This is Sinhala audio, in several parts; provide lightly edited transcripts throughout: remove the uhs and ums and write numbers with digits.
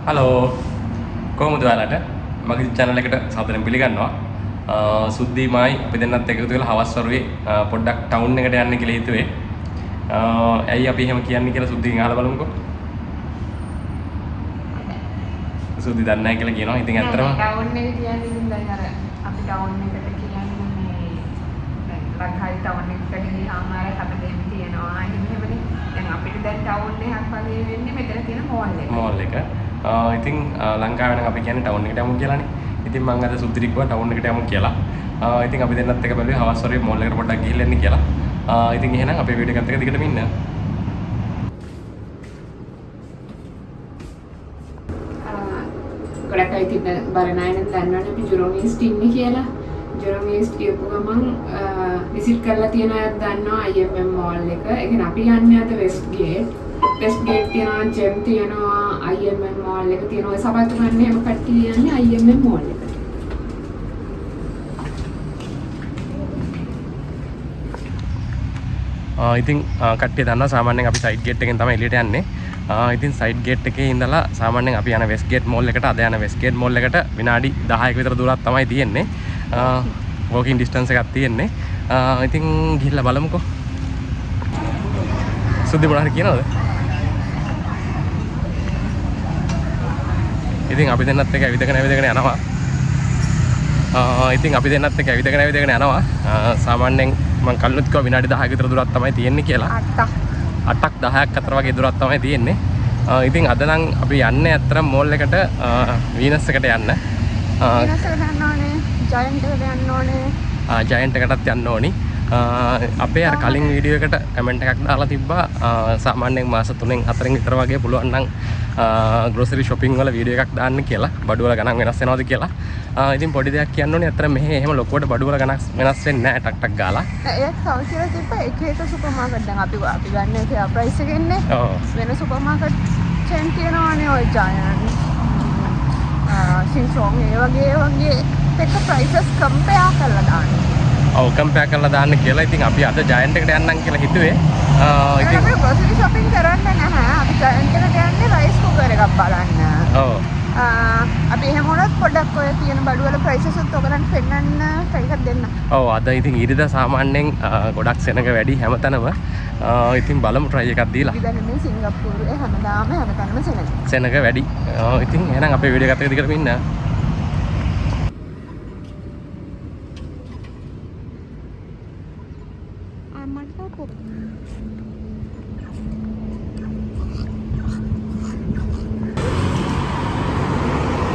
හලෝ කොහොමද ඔයාලට මගේ channel එකට සාදරයෙන් පිළිගන්නවා. සුද්ධිමයි අපි දෙන්නත් එකතු වෙලා හවස් වරුවේ පොඩ්ඩක් ටවුන් එකට යන්න කියලා හිතුවේ. ඇයි අපි එහෙම කියන්නේ කියලා සුද්ධිගෙන් අහලා බලමුකෝ. සුද්ධි දන්නේ නැහැ කියලා කියනවා. ඉතින් ඇත්තටම ටවුන් එක කියන්නේ ඉතින් දැන් අර අපි ටවුන් එකට කියන්නේ මේ දැන් ලංකාවේ ටවුන් එකට ගියාම අර හැමදේම තියෙනවා. එහෙමනේ. දැන් අපිට දැන් ටවුන් එකක් වගේ වෙන්නේ මෙතන තියෙන මෝල් එක. ඉතින් ලංකාවේ නම් අපි කියන්නේ ටවුන් එකට යමු කියලානේ. ඉතින් මම අද සුද්ධිට කිව්වා ටවුන් එකට යමු කියලා. ඉතින් අපි දෙන්නත් එක බැලුවේ හවස් වරුවේ මෝල් එකට පොඩ්ඩක් ගිහිල්ලා එන්න කියලා. ඉතින් එහෙනම් අපේ වීඩියෝ එකත් එක දිගටම ඉන්න. ගොඩක් අය ඉතින් බරණායන දන්නවනේ අපි ජුරෝම් ඊස්ට් ඉන්නේ කියලා. ජුරෝම් ඊස්ට් කියපු ගමන් විසිට් කරලා තියෙන අය දන්නවා IMM මෝල් එක. ඒ කියන්නේ අපි යන්නේ අද වෙස්ට් ගේට්. වෙස්ට් ගේට් තියෙනවා, ජෙම් තියෙනවා, IMM මෝල් එක තියෙනවා. ඔය සපත්තු ගන්න හැම කට්ටිය යන්නේ IMM මෝල් එකට. ඉතින් කට්ටිය දන්නවා සාමාන්‍යයෙන් අපි සයිඩ් ගේට් එකෙන් තමයි එළියට යන්නේ. ඉතින් සයිඩ් ගේට් එකේ ඉඳලා සාමාන්‍යයෙන් අපි යන වෙස්ට් ගේට් මෝල් එකට අද යන වෙස්ට් ගේට් මෝල් එකට විනාඩි 10ක විතර දුරක් තමයි තියෙන්නේ. වෝකින් ඩිස්ටන්ස් එකක් තියෙන්නේ. ඉතින් ගිහිල්ලා බලමුකෝ. සුද්ධි මොනවද කියනවද? ඉතින් අපි දෙන්නත් එක ඇවිදගෙන යනවා. ඉතින් අපි දෙන්නත් එක ඇවිදගෙන යනවා. සාමාන්‍යයෙන් මම කලිනුත් කිව්වා විනාඩි 10ක විතර දුරක් තමයි තියෙන්නේ කියලා. 8ක් 10ක් අතර වගේ දුරක් තමයි තියෙන්නේ. ඉතින් අද නම් අපි යන්නේ අතර මෝල් එකට වීනස් එකට යන්න. වීනස් එකට යන්න ඕනේ, ජයන්ට් එකට යන්න ඕනේ. ජයන්ට් එකටත් යන්න ඕනි. අපේ අර කලින් වීඩියෝ එකට කමෙන්ට් එකක් දාලා තිබ්බා සාමාන්‍යයෙන් මාස 3න් 4න් විතර වගේ පුළුවන් නම් ග්‍රොසරි shopping වල වීඩියෝ එකක් දාන්න කියලා. බඩු වල ගණන් වෙනස් වෙනවද කියලා. ඉතින් පොඩි දෙයක් කියන්න ඕනේ. අතර මෙහෙ එහෙම ලොකුවට බඩු වල ගණන් වෙනස් වෙන්නේ නැහැ ටක් ටක් ගාලා. ඒක තව කියලා තිබ්බා එක එක සුපර් මාකට් දැන් අපි ගන්න එක ප්‍රයිස් එක ඉන්නේ. වෙන සුපර් මාකට් චේන් තියෙනවානේ ඔය ජයන්ට්. සින්සෝන් ඒ වගේ එක ප්‍රයිසස් කම්පෙයාර් කරලා දාන්න. ඔව් කම්පෙයාර් කරලා දාන්න කියලා. ඉතින් අපි අද ජයන්ට් එකට යන්නම් කියලා හිතුවේ. ඉතින් අපි ග්‍රොසරි shopping කරන්නේ නැහැ. අපි ජයන්ට් එකට යන්නේ රයිස් කුකර් එකක් බලන්න. ඔව්. අපි එහෙම වුණත් පොඩ්ඩක් ඔය තියෙන බඩු වල ප්‍රයිසස් උත් ඔයගලන්ට පෙන්නන්න try එකක් දෙන්න. ඔව් අද ඉතින් ඉරිදා සාමාන්‍යයෙන් ගොඩක් සෙනග වැඩි හැමතැනම. ඉතින් බලමු try එකක් දීලා. ඉතින් මේ සිංගප්පූරුවේ හැමතැනම සෙනග වැඩි. ඉතින් එහෙනම් අපේ වීඩියෝ එකත් එක දිගටම ඉන්න.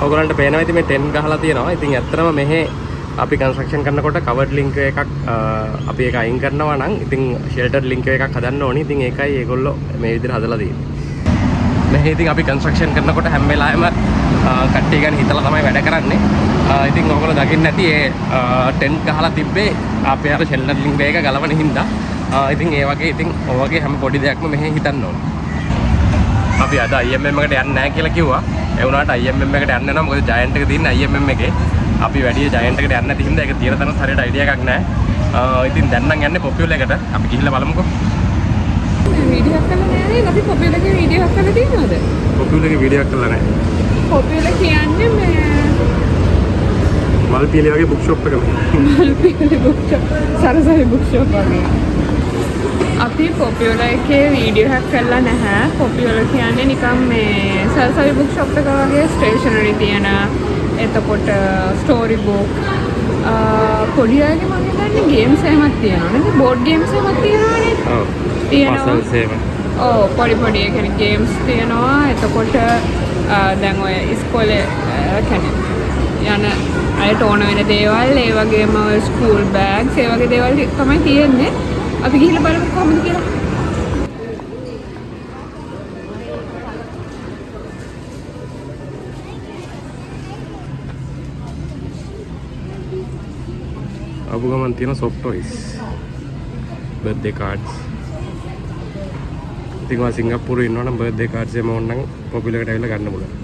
ඔයගොල්ලන්ට පේනවා ඉතින් මේ 10 ගහලා තියෙනවා. ඉතින් ඇත්තටම මෙහෙ අපි කන්ස්ට්‍රක්ෂන් කරනකොට කවර්ඩ් ලින්ක් එකක් අපි ඒක අයින් කරනවා නම් ඉතින් ෂෙල්ටර් ලින්ක් එකක් හදන්න ඕනි. ඉතින් ඒකයි ඒගොල්ලෝ මේ විදිහට හදලා තියෙන්නේ. මෙහෙ ඉතින් අපි කන්ස්ට්‍රක්ෂන් කරනකොට හැම වෙලාවෙම කට්ටිය ගැන හිතලා තමයි වැඩ කරන්නේ. ඉතින් ඔයගොල්ලෝ දකින්න නැති ඒ 10 ගහලා තිබ්බේ අපේ අර ෂෙල්ටර් ලින්ක් එක ගලවන හින්දා. ඉතින් ඒ වගේ ඉතින් ඔය වගේ හැම පොඩි දෙයක්ම මෙහෙ හිතන්න ඕනේ. අපි අද IMM එකට යන්නේ නැහැ කියලා කිව්වා. ඒ වුණාට IMM එකට යන්න නම් මොකද ජයන්ට් එක තියෙන IMM එකේ. අපි වැඩි ජයන්ට් එකට යන්නේ නැති හින්දා ඒක තියෙන තරම් හරියට අයිඩියා එකක් නැහැ. ඉතින් දැන් නම් යන්නේ පොපියුලර් එකට. අපි ගිහිල්ලා බලමුකෝ. වීඩියෝ එකක් කරලා නැහැ. අපි පොපියුලර් එකේ වීඩියෝ එකක් කරලා තියෙනවද? පොපියුලර් එකේ වීඩියෝ එකක් කරලා නැහැ. පොපියුලර් කියන්නේ මේ මල්පියලි වගේ බුක් ෂොප් එකක. මල්පියලි බුක් ෂොප්. සරසවි බුක් ෂොප් වගේ. අපි පොපියුලර් එකේ වීඩියෝ එකක් කරලා නැහැ. පොපියුලර් කියන්නේ නිකන් මේ සරසවි බුක් ෂොප් එක වගේ ස්ටේෂනරි තියෙන එතකොට ස්ටෝරි බුක් පොඩි අයගේ මම හිතන්නේ ගේම්ස් එහෙමත් තියෙනවා නේද? බෝඩ් ගේම්ස් එහෙමත් තියෙනවානේ. ඔව්. තියෙනවා. පසල්ස් එහෙම. ඔව් පොඩි ඒ කියන්නේ ගේම්ස් තියෙනවා. එතකොට දැන් ඔය ඉස්කෝලේ කියන්නේ යන අයට ඕන වෙන දේවල් ඒ වගේම ස්කූල් බෑග්ස් ඒ වගේ දේවල් තමයි තියෙන්නේ. අපි ගිහිල්ලා බලමු කොහොමද කියලා. අබු ගමන් තියෙන soft toys. birthday cards. ඉතින් ඔය සිංගප්පූරුවේ ඉන්නවනම් birthday cards එම ඕන නම් පොපියුලර් එකට ඇවිල්ලා ගන්න පුළුවන්.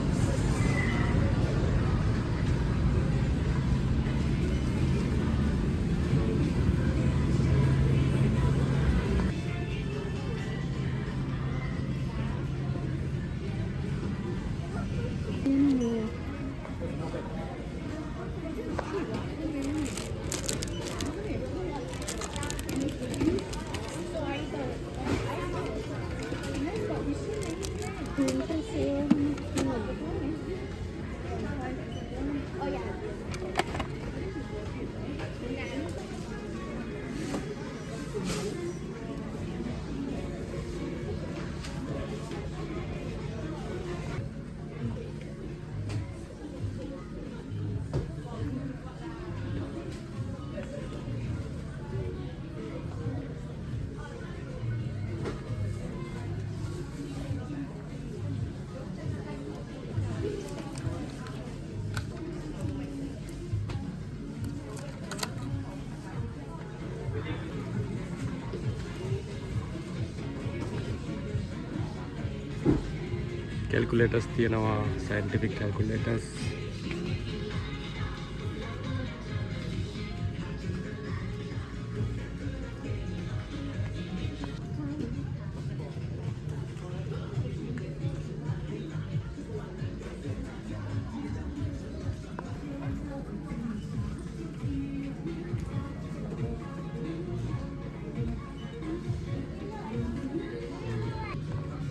කැල්කියුලේටර්ස් තියෙනවා සයන්ටිෆික් කැල්කියුලේටර්ස්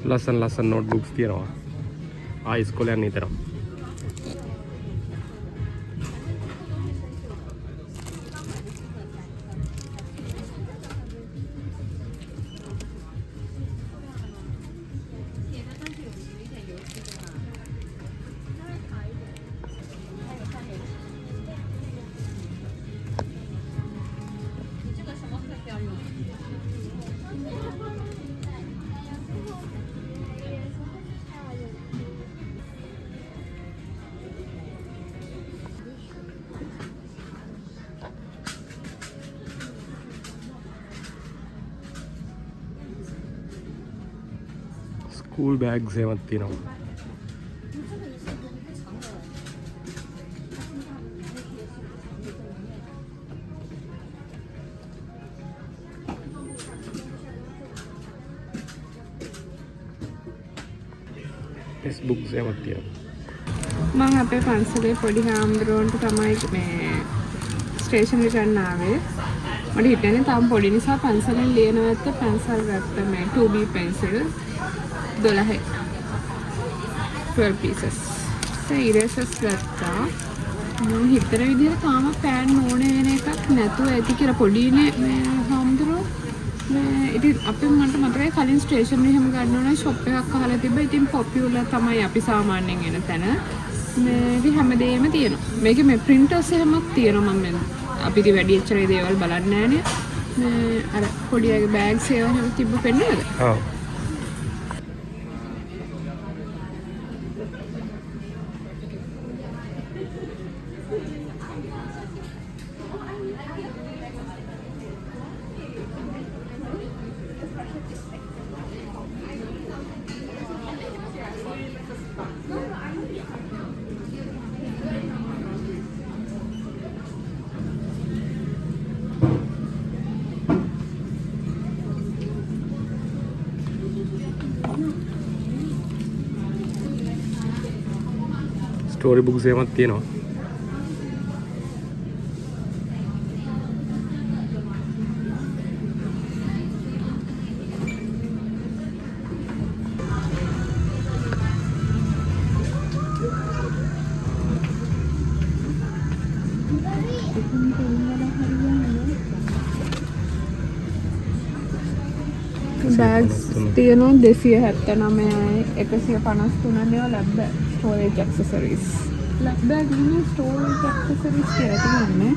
ලස්සන නෝට්බුක්ස් තියෙනවා ඉස්කෝලේ යන්න විතරක් ස්කූල් බෑග්ස් එහෙමත් තියෙනවා ටෙක්ස්ට් බුක්ස් එහෙමත් තියෙනවා මම අපේ පන්සලේ පොඩි හාමුදුරුවන්ට තමයි මේ ස්ටේෂනරි ගන්න ආවේ. මට හිතන්නේ තාම පොඩි නිසා පන්සලෙන් ලියනවා ඇත්ත පැන්සල් ගත්ත මේ 2B pencil 12 12 pieces. erasers ගත්තා. මම හිතන විදිහට තාම පෑන් ඕනේ වෙන එකක් නැතුව ඇති කියලා පොඩිනේ මේ හාමුදුරුවෝ. මේ ඉතින් අපි මට මතකයි කලින් ස්ටේෂනරි හැම ගන්න ඕන ෂොප් එකක් අහලා තිබ්බා. ඉතින් පොපියුලර් තමයි අපි සාමාන්‍යයෙන් එන තැන. මේ ඉතින් හැමදේම තියෙනවා. මේකේ මේ printers එහෙමත් තියෙනවා මම අපිට වැඩි එච්චර දේවල් බලන්නේ නැහනේ. මේ අර පොඩි අයගේ බෑග්ස් ඒවා හැම තිබ්බ පෙන්නේද? ඔව් ස්ටෝරි බුක්ස් එහෙමත් තියෙනවා බෑග්ස් තියෙනවා 279යි 153 නේ ලැබ්බ ස්ටෝරේජ් ඇක්සසරිස් ලැබ් බෑග් නේ ස්ටෝරේජ් ඇක්සසරිස් කියලා තියෙන්නේ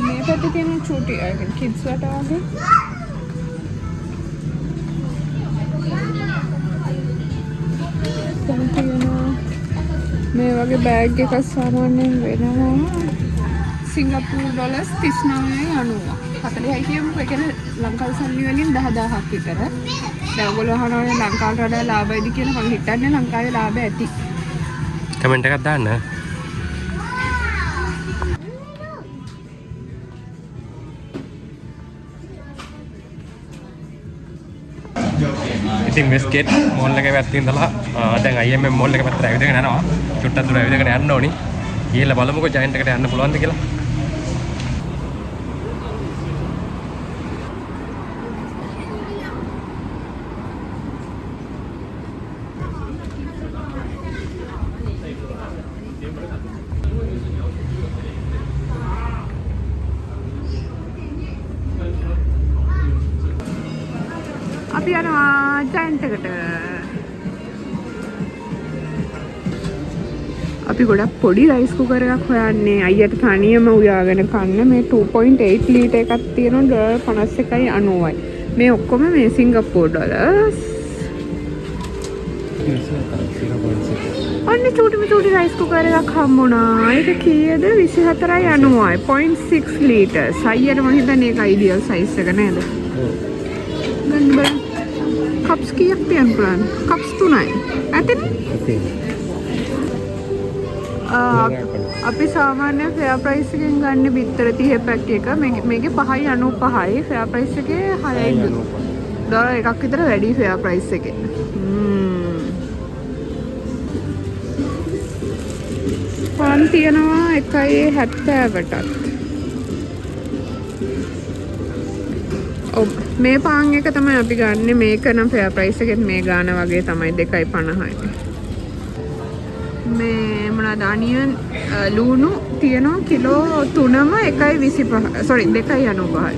මේ පැත්තේ තියෙන චූටි කිඩ්ස් වට වගේ දැන් තියෙනවා මේ වගේ බෑග් එකක් සාමාන්‍යයෙන් වෙනවා සිංගප්පූරු ඩොලර්ස් 39.90 40යි කියමුකෝ ඒ කියන්නේ ලංකාවේ සල්ලි වලින් 10000ක් විතර. දැන් ඔයගොල්ලෝ අහනවානේ ලංකාවට වඩා ලාභයිද කියලා මම හිතන්නේ ලංකාවේ ලාභ ඇති. කමෙන්ට් එකක් දාන්න. ඉතින් වෙස්ට්ගේට් මෝල් එකේ පැත්තේ ඉඳලා දැන් IMM මෝල් එක පැත්තට ඇවිදගෙන යනවා. චුට්ටක් දුර ඇවිදගෙන යන්න ඕනි. ගිහලා බලමුකෝ ජයන්ට් එකට යන්න පුළුවන්ද කියලා. අපි යනවා ජයන්ට් එකට. අපි ගොඩක් පොඩි රයිස් කුකර් එකක් හොයන්නේ අයියට තනියම උයාගෙන කන්න. මේ 2.8 ලීටර් එකක් තියෙනවා $51.90යි. මේ ඔක්කොම මේ සිංගප්පූරු ඩොලර්ස්. අන්න චූටි රයිස් කුකර් එකක් හම්බුණා. ඒක කීයද? 24.90යි. 0.6 ලීටර්ස්. අයියට මම හිතන්නේ ඒක අයිඩියල් සයිස් එක නේද? ගන්න බලන්න. කප්ස් කීයක් තියන්න පුළුවන්? කප්ස් 3යි. ඇතනේ? ඉතින් අපි සාමාන්‍ය ෆෙයා ප්‍රයිස් එකෙන් ගන්න බිත්තර 30 පැක් එක මේකේ 5.95යි ෆෙයා ප්‍රයිස් එකේ 6යි ඩොලර් එකක් විතර වැඩි ෆෙයා ප්‍රයිස් එකේ. පාන් තියනවා 1.70කටත්. ඔව් මේ පාන් එක තමයි අපි ගන්නෙ. මේක නම් ෆෙයා ප්‍රයිස් එකෙත් මේ ගාන වගේ තමයි 2.50යි. මේ මොනවාද අනියන් ලුණු තියෙනවා කිලෝ 3ම 1.25 sorry 2.95යි.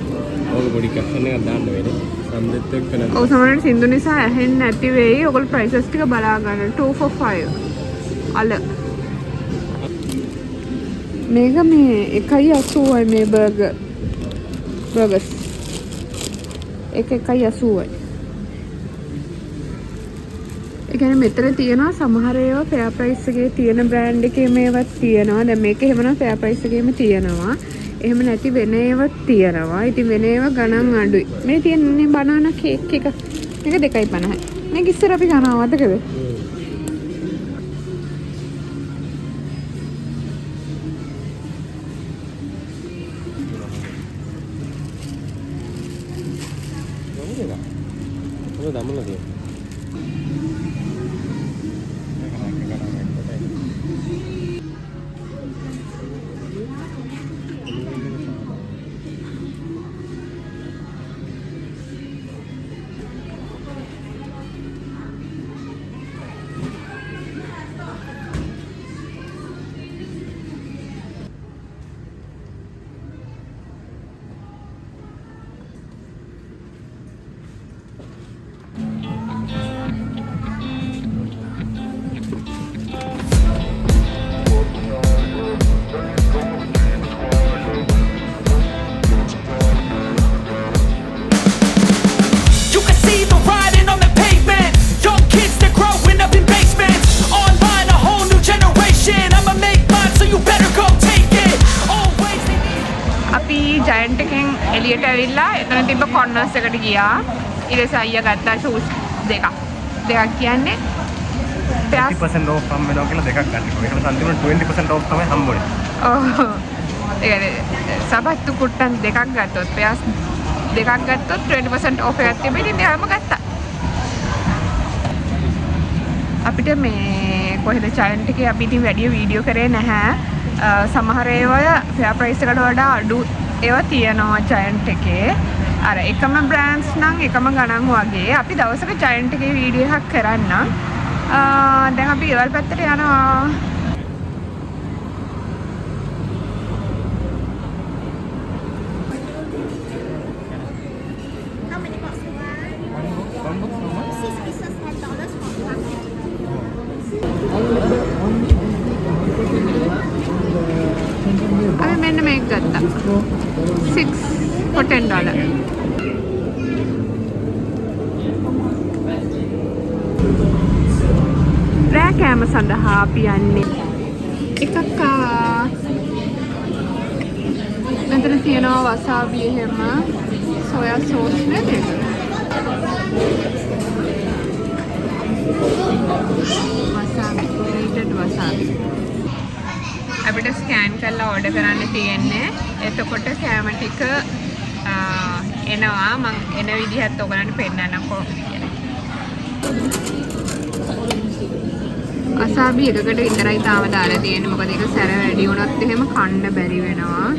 ඔය පොඩි කැප්ෂන් එකක් දාන්න වෙන්නේ. සම්දෙත් එක්ක නේද? ඔව් සමහරවිට සින්දු නිසා ඇහෙන්නේ නැති වෙයි. ඔයගොල්ලෝ ප්‍රයිසස් ටික බලා ගන්න. 2 for 5 අල. මේක මේ 1.80යි මේ බර්ගර්ස්. එක 1.80යි. ඒ කියන්නේ මෙතන තියෙනවා සමහර ඒවා ෆෙයා ප්‍රයිස් එකේ තියෙන බ්‍රෑන්ඩ් එකේ මේවත් තියෙනවා. දැන් මේක එහෙමනම් ෆෙයා ප්‍රයිස් එකේම තියෙනවා. එහෙම නැති වෙන ඒවත් තියෙනවා. ඉතින් වෙන ඒවා ගණන් අඩුයි. මේ තියෙන්නේ බනානා කේක් එක. මේක 2.50යි. මේක ඉස්සර අපි ගන්නවා මතකද? ඔය දමලා තියෙනවා. ජයන්ට් එකෙන් එළියට ඇවිල්ලා එතන තිබ්බ කොර්නර්ස් එකට ගියා. ඊට පස්සේ අයියා ගත්තා ෂූස් දෙකක්. දෙකක් කියන්නේ 30% off හම් වෙනවා කියලා දෙකක් ගන්නවා. ඒකට සම්පූර්ණ 20% off තමයි හම්බුනේ. ඔව්. ඒ කියන්නේ සබත්තු කුට්ටන් දෙකක් ගත්තොත් පෙයාස් දෙකක් ගත්තොත් 20% off එකක් තිබෙයි. ඉතින් දෙකම ගත්තා. අපිට මේ කොහෙද ජයන්ට් එකේ අපි ඉතින් වැඩි වීඩියෝ කරේ නැහැ. සමහර ඒවා ෆෙයා ප්‍රයිස් එකට වඩා අඩු ඒවා තියෙනවා ජයන්ට් එකේ. අර එකම බ්‍රෑන්ඩ්ස් නම් එකම ගණන් වගේ. අපි දවසක ජයන්ට් එකේ වීඩියෝ එකක් කරන්නම්. දැන් අපි ගෙවල් පැත්තට යනවා. අපි මෙන්න මේක ගත්තා. 6 for $10. රෑ කෑම සඳහා අපි යන්නේ. එකක් මෙතන තියෙනවා වසාබි එහෙම සෝයා සෝස් නේද? වසාබි grated wasabi. අපිට ස්කෑන් කරලා ඕඩර් කරන්න තියෙන්නේ. එතකොට කෑම ටික එනවා. මම එන විදිහත් ඔයගලන්ට පෙන්නන්නකෝ. අසාබි එකකට විතරයි තාම දාලා තියෙන්නේ. මොකද ඒක සැර වැඩි වුණොත් එහෙම කන්න බැරි වෙනවා.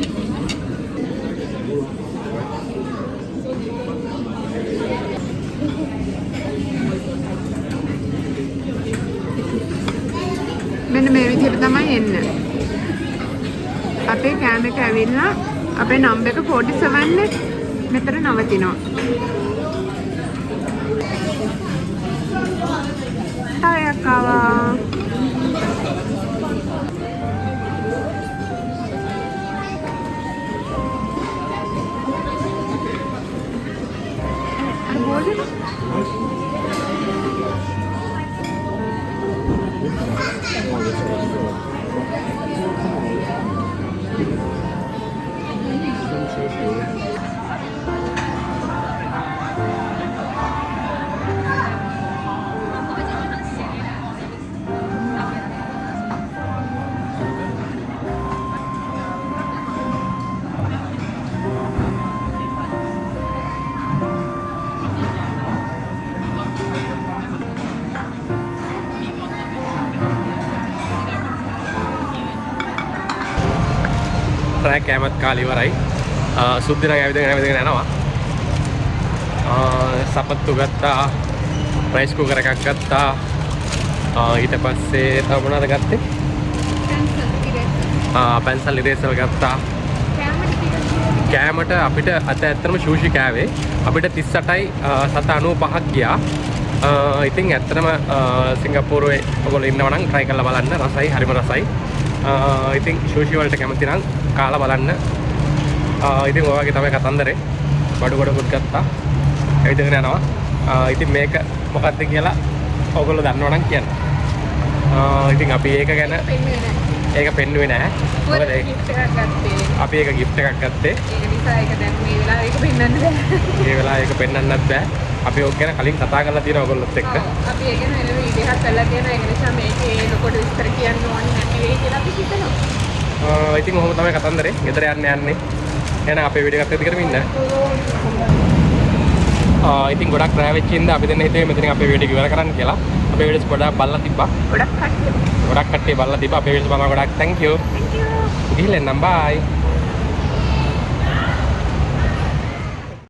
මෙන්න මේ විදිහට තමයි එන්නේ. අපේ කෑම එක ඇවිල්ලා අපේ නම්බර් එක 47 මෙතන නවතිනවා. තවයක් ආවා. රෑ කෑමත් කාලා ඉවරයි. සුද්ධ නම් ඇවිදගෙන යනවා. සපත්තු ගත්තා. රයිස් කුකර් එකක් ගත්තා. ඊට පස්සේ තව මොනවද ගත්තේ? පැන්සල් ඉරේසර් ගත්තා. කෑමට අපිට අත ඇත්තටම සූෂි කෑවේ. අපිට 38යි 795ක් ගියා. ඉතින් ඇත්තටම සිංගප්පූරුවේ ඔයගොල්ලෝ ඉන්නවා නම් try කරලා බලන්න. රසයි, හරිම රසයි. ඉතින් සූෂි වලට කැමති නම් කාලා බලන්න. ඉතින් ඔය වගේ තමයි කතන්දරේ. බඩු ගොඩකුත් ගත්තා. ඇවිදගෙන යනවා. ඉතින් මේක මොකක්ද කියලා ඔයගොල්ලෝ දන්නවා නම් කියන්න. ඉතින් අපි ඒක ගැන ඒක පෙන්නුවේ නැහැ. මොකද අපි ඒක gift එකක් ගත්තේ. ඒක නිසා ඒක දැන් මේ වෙලාවේ ඒක පෙන්වන්න බෑ. මේ වෙලාවේ ඒක පෙන්වන්නත් බෑ. අපි ඕක ගැන කලින් කතා කරලා තියෙනවා ඔයගොල්ලොත් එක්ක. අපි ඒක ගැන වෙන වීඩියෝ එකක් කරලා තියෙනවා. ඒක නිසා මේකේ ලොකෝට විස්තර කියන්න ඕනේ නැති වෙයි කියලා අපි හිතනවා. ඉතින් ඔහොම තමයි කතන්දරේ. ගෙදර යන්නේ. එහෙනම් අපේ වීඩියෝ එකත් දිගටම ඉන්න. ඉතින් ගොඩක් රෑ වෙච්ච ඉඳ අපි දෙන්න හිතුවේ මෙතනින් අපේ වීඩියෝ ඉවර කරන්න කියලා. අපේ වීඩියෝස් ගොඩක් බලලා තිබ්බා. ගොඩක් කට්ටිය බලලා තිබ්බා. අපේ වීඩියෝස් බලන ගොඩක් thank you. ගිහින් එන්නම් bye.